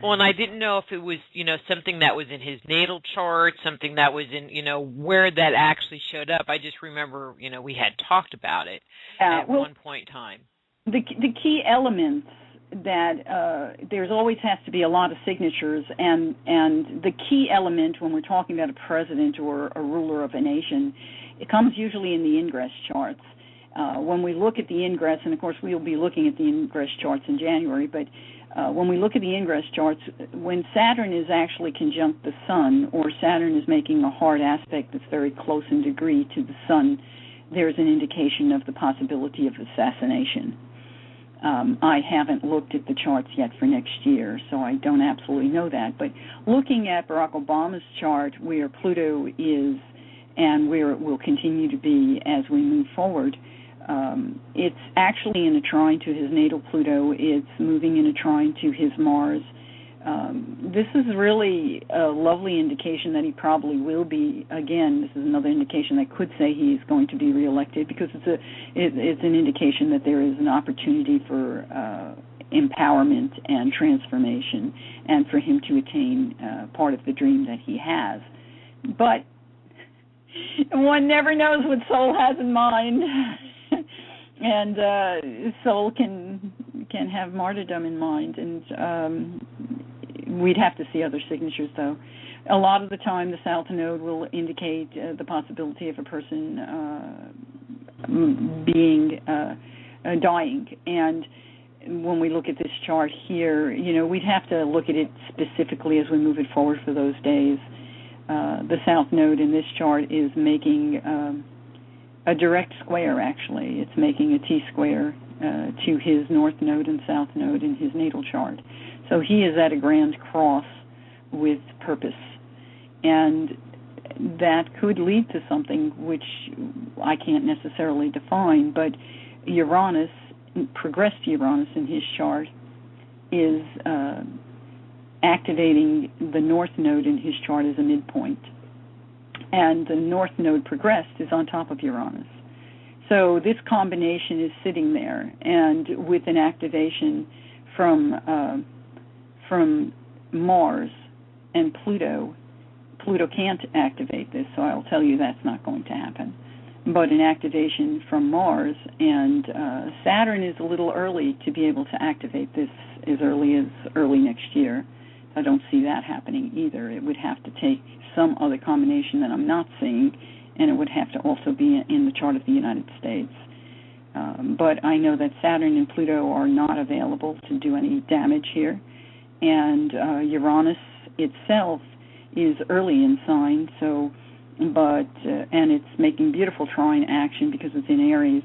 well, and I didn't know if it was, you know, something that was in his natal chart, something that was in, you know, where that actually showed up. I just remember, you know, we had talked about it at one point in time. The key elements that there's always has to be a lot of signatures, and the key element when we're talking about a president or a ruler of a nation, it comes usually in the ingress charts. When we look at the ingress, and of course we'll be looking at the ingress charts in January, but when we look at the ingress charts, when Saturn is actually conjunct the Sun, or Saturn is making a hard aspect that's very close in degree to the Sun, there's an indication of the possibility of assassination. I haven't looked at the charts yet for next year, so I don't absolutely know that. But looking at Barack Obama's chart, where Pluto is and where it will continue to be as we move forward, it's actually in a trine to his natal Pluto. It's moving in a trine to his Mars. This is really a lovely indication that he probably will be. Again, this is another indication that could say he's going to be reelected, because it's an indication that there is an opportunity for empowerment and transformation, and for him to attain part of the dream that he has. But one never knows what soul has in mind. And soul can have martyrdom in mind, and we'd have to see other signatures, though. A lot of the time, the South Node will indicate the possibility of a person dying. And when we look at this chart here, we'd have to look at it specifically as we move it forward for those days. The South Node in this chart is making a direct square, actually. It's making a T-square to his North Node and South Node in his natal chart. So he is at a grand cross with purpose. And that could lead to something which I can't necessarily define, but Uranus, progressed Uranus in his chart, is activating the North Node in his chart as a midpoint. And the North Node progressed is on top of Uranus. So this combination is sitting there, and with an activation from Mars and Pluto can't activate this, so I'll tell you that's not going to happen. But an activation from Mars, and Saturn is a little early to be able to activate this as early next year. I don't see that happening either. It would have to take some other combination that I'm not seeing, and it would have to also be in the chart of the United States. But I know that Saturn and Pluto are not available to do any damage here, and Uranus itself is early in sign, and it's making beautiful trine action because it's in Aries.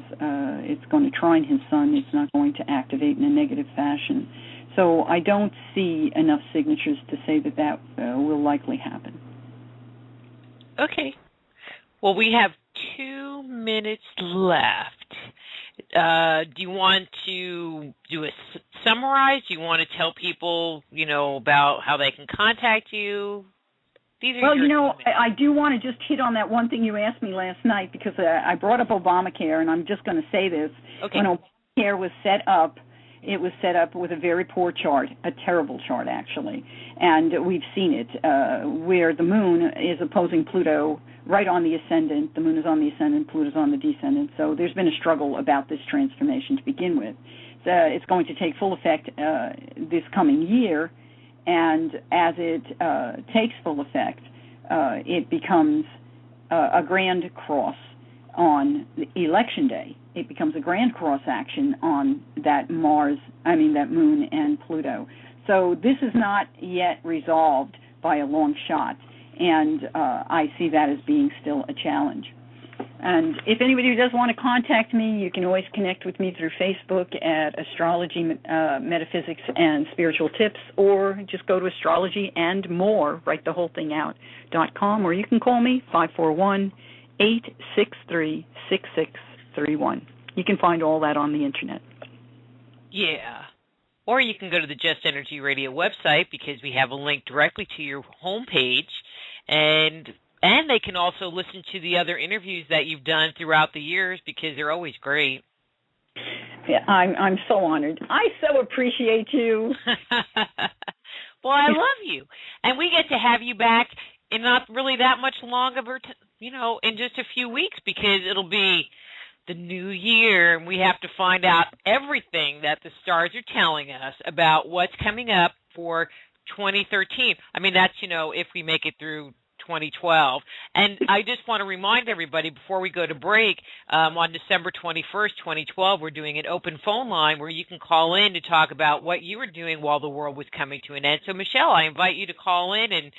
It's going to trine his Sun. It's not going to activate in a negative fashion. So I don't see enough signatures to say that will likely happen. Okay. Well, we have 2 minutes left. Do you want to do a summarize? Do you want to tell people, about how they can contact you? I do want to just hit on that one thing you asked me last night, because I brought up Obamacare, and I'm just going to say this. Okay. When Obamacare was set up, it was set up with a very poor chart, a terrible chart, actually. And we've seen it, where the moon is opposing Pluto right on the ascendant. The moon is on the ascendant, Pluto's on the descendant. So there's been a struggle about this transformation to begin with. It's going to take full effect this coming year, and as it takes full effect, it becomes a grand cross on Election Day. It becomes a grand cross action on that moon and Pluto. So this is not yet resolved by a long shot, and I see that as being still a challenge. And if anybody does want to contact me, you can always connect with me through Facebook at Astrology, Metaphysics, and Spiritual Tips, or just go to Astrology and More, write the whole thing out, .com, or you can call me, 541-863-6631. You can find all that on the Internet. Yeah. Or you can go to the Just Energy Radio website, because we have a link directly to your homepage, and they can also listen to the other interviews that you've done throughout the years, because they're always great. Yeah, I'm so honored. I so appreciate you. Well, I love you. And we get to have you back in not really that much longer, in just a few weeks, because it'll be the new year, and we have to find out everything that the stars are telling us about what's coming up for 2013. I mean, that's, if we make it through 2012. And I just want to remind everybody before we go to break, on December 21st, 2012, we're doing an open phone line where you can call in to talk about what you were doing while the world was coming to an end. So, Michele, I invite you to call in and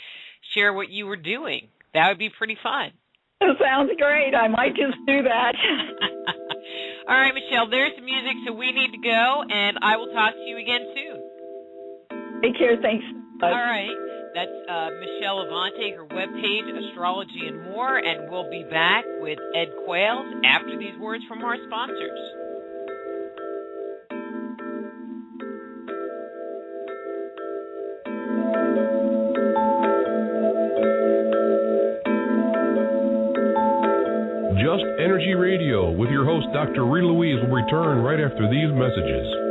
share what you were doing. That would be pretty fun. Sounds great. I might just do that. All right, Michele, there's the music, so we need to go, and I will talk to you again soon. Take care. Thanks. All right. That's Michele Avanti, her webpage, Astrology and More, and we'll be back with Ed Quails after these words from our sponsors. Just Energy Radio with your host, Dr. Rita Louise, will return right after these messages.